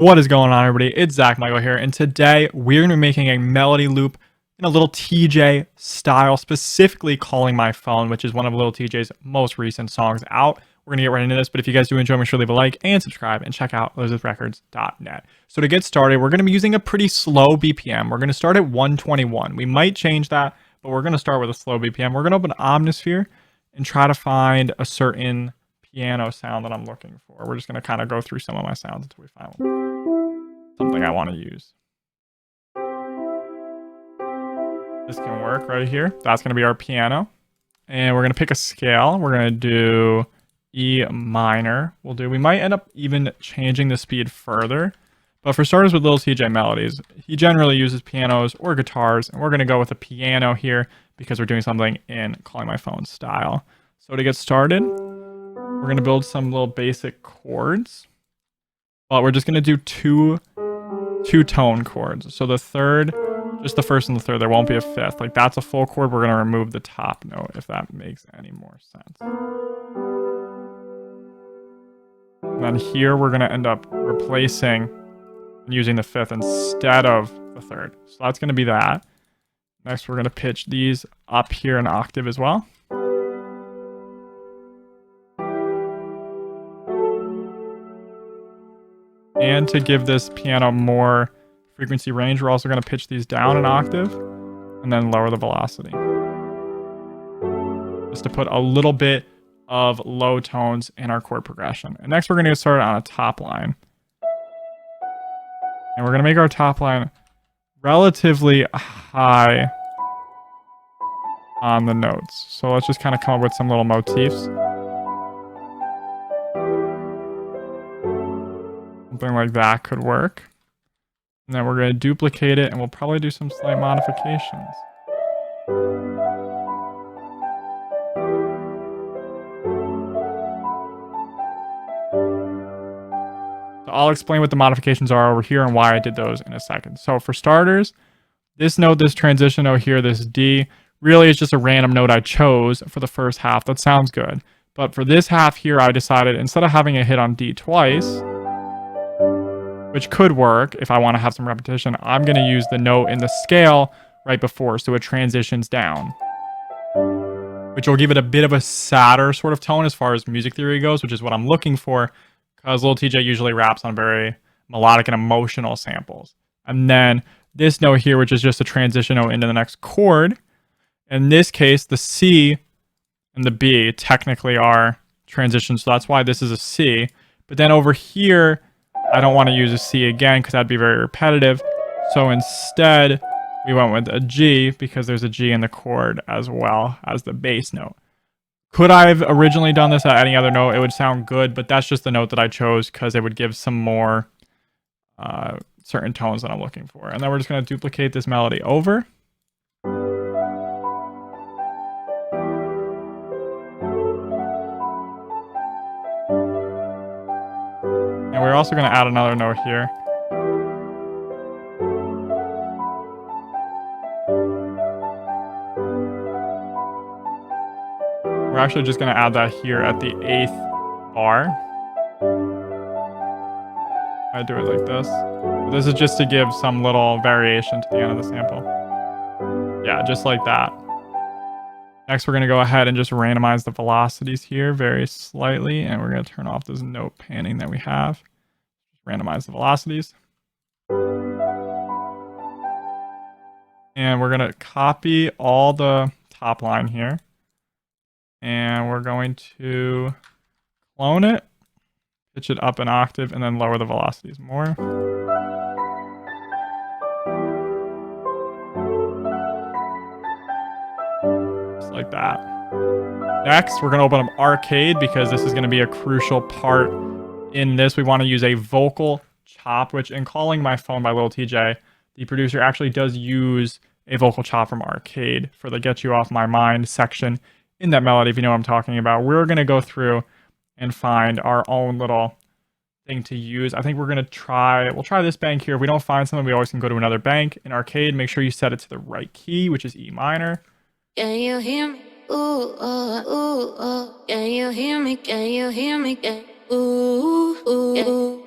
What is going on, everybody? It's Zach Michael here, and today we're going to be making a melody loop in a Lil TJay style, specifically Calling My Phone, which is one of Lil TJay's most recent songs out. We're going to get right into this, but if you guys do enjoy, make sure to leave a like and subscribe and check out elizabethrecords.net. So to get started, we're going to be using a pretty slow BPM. We're going to start at 121. We might change that, but we're going to start with a slow BPM. We're going to open Omnisphere and try to find a certain piano sound that I'm looking for. We're just going to kind of go through some of my sounds until we find something I want to use. This can work right here. That's going to be our piano. And we're going to pick a scale. We're going to do E minor. We might end up even changing the speed further. But for starters with Lil TJay melodies, he generally uses pianos or guitars. And we're going to go with a piano here because we're doing something in Calling My Phone style. So to get started, we're going to build some little basic chords. But we're just going to do two tone chords. So the third, just the first and the third, there won't be a fifth. Like that's a full chord. We're going to remove the top note, if that makes any more sense. And then here we're going to end up replacing and using the fifth instead of the third. So that's going to be that. Next, we're going to pitch these up here an octave as well. And to give this piano more frequency range, we're also going to pitch these down an octave and then lower the velocity. Just to put a little bit of low tones in our chord progression. And next we're going to get started on a top line. And we're going to make our top line relatively high on the notes. So let's just kind of come up with some little motifs. Something like that could work. And then we're going to duplicate it, and we'll probably do some slight modifications. So I'll explain what the modifications are over here and why I did those in a second. So for starters, this note, this transition note here, this D, really is just a random note I chose for the first half. That sounds good. But for this half here, I decided instead of having a hit on D twice, which could work if I want to have some repetition, I'm going to use the note in the scale right before, so it transitions down, which will give it a bit of a sadder sort of tone as far as music theory goes, which is what I'm looking for, because Lil TJay usually raps on very melodic and emotional samples. And then this note here, which is just a transition note into the next chord. In this case, the C and the B technically are transitions, so that's why this is a C. But then over here, I don't want to use a C again because that'd be very repetitive. So instead, we went with a G because there's a G in the chord as well as the bass note. Could I have originally done this at any other note? It would sound good, but that's just the note that I chose because it would give some more certain tones that I'm looking for. And then we're just going to duplicate this melody over. And we're also going to add another note here. We're actually just going to add that here at the 8th bar. I do it like this. But this is just to give some little variation to the end of the sample. Yeah, just like that. Next, we're going to go ahead and just randomize the velocities here very slightly. And we're going to turn off this note panning that we have. Randomize the velocities. And we're going to copy all the top line here. And we're going to clone it, pitch it up an octave, and then lower the velocities more. Just like that. Next, we're going to open up Arcade because this is going to be a crucial part in this. We want to use a vocal chop, which in Calling My Phone by Lil TJay, the producer actually does use a vocal chop from Arcade for the Get You Off My Mind section in that melody, if you know what I'm talking about. We're going to go through and find our own little thing to use. I think we'll try this bank here. If we don't find something, we always can go to another bank. In Arcade, make sure you set it to the right key, which is E minor. Can you hear me? Ooh, ooh, ooh. Can you hear me? Can you hear me? Ooh, ooh, ooh.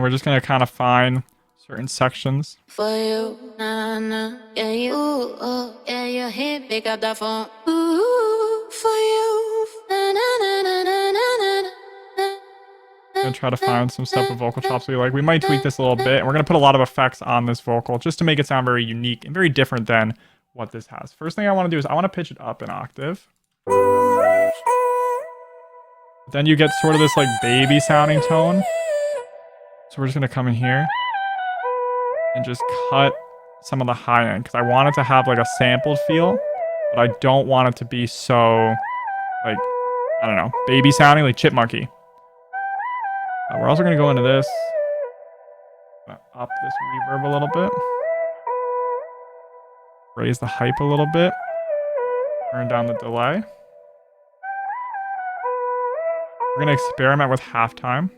we're just going to kind of find certain sections. For you, nah, nah, yeah, you, yeah, you hit, pick up the phone. Ooh, for you, na na na na na na na. Gonna try to find some stuff with vocal chops we like. We might tweak this a little bit, and we're gonna put a lot of effects on this vocal just to make it sound very unique and very different than what this has. First thing I want to do is I want to pitch it up an octave. Then you get sort of this like baby sounding tone. So we're just gonna come in here and just cut some of the high end because I want it to have like a sampled feel, but I don't want it to be so like, I don't know, baby sounding, like chipmunky. We're also going to go into this, up this reverb a little bit, raise the hype a little bit, turn down the delay. We're going to experiment with halftime.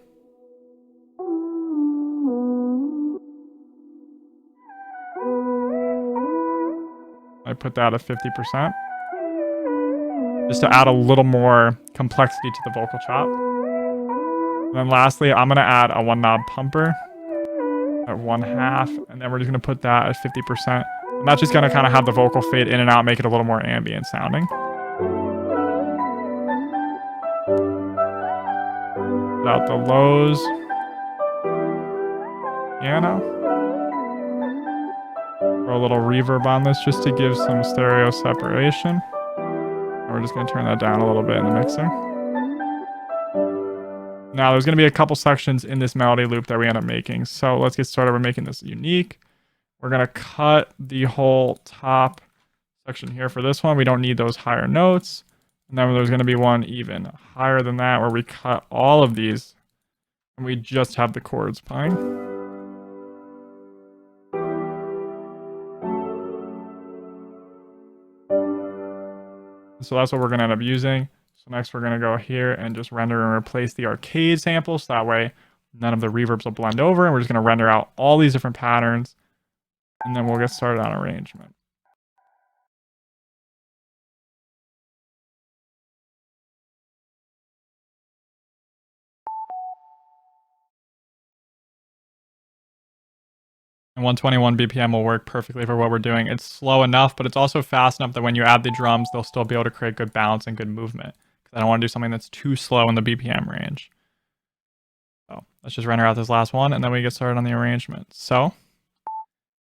I put that at 50%, just to add a little more complexity to the vocal chop. And then lastly, I'm going to add a 1 knob pumper at 1/2, and then we're just going to put that at 50%. And that's just going to kind of have the vocal fade in and out, make it a little more ambient sounding. Put out the lows. Piano. Throw a little reverb on this just to give some stereo separation. And we're just going to turn that down a little bit in the mixer. Now, there's going to be a couple sections in this melody loop that we end up making. So let's get started. We're making this unique. We're going to cut the whole top section here for this one. We don't need those higher notes. And then there's going to be one even higher than that where we cut all of these and we just have the chords playing. So that's what we're going to end up using. So next we're going to go here and just render and replace the arcade samples. So that way none of the reverbs will blend over. And we're just going to render out all these different patterns. And then we'll get started on arrangement. And 121 BPM will work perfectly for what we're doing. It's slow enough, but it's also fast enough that when you add the drums, they'll still be able to create good balance and good movement. I don't want to do something that's too slow in the BPM range. So let's just render out this last one and then we get started on the arrangement. So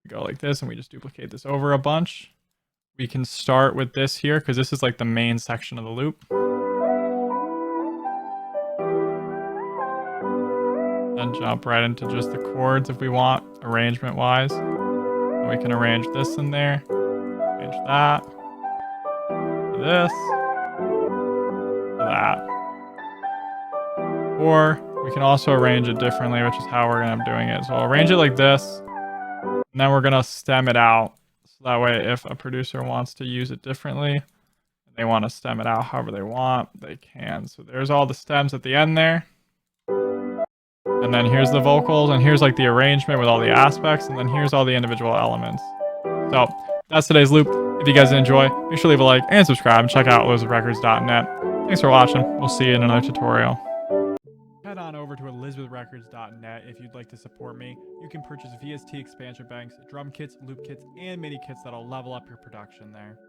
we go like this and we just duplicate this over a bunch. We can start with this here because this is like the main section of the loop. Then jump right into just the chords if we want, arrangement wise. And we can arrange this in there, arrange that, this, that. Or we can also arrange it differently, which is how we're going to be doing it. So I'll arrange it like this, and then we're going to stem it out. So that way, if a producer wants to use it differently, they want to stem it out however they want, they can. So there's all the stems at the end there. And then here's the vocals, and here's like the arrangement with all the aspects, and then here's all the individual elements. So that's today's loop. If you guys enjoy, make sure to leave a like and subscribe, and check out elizabethrecords.net. Thanks for watching. We'll see you in another tutorial. Head on over to elizabethrecords.net if you'd like to support me. You can purchase VST expansion banks, drum kits, loop kits, and MIDI kits that'll level up your production there.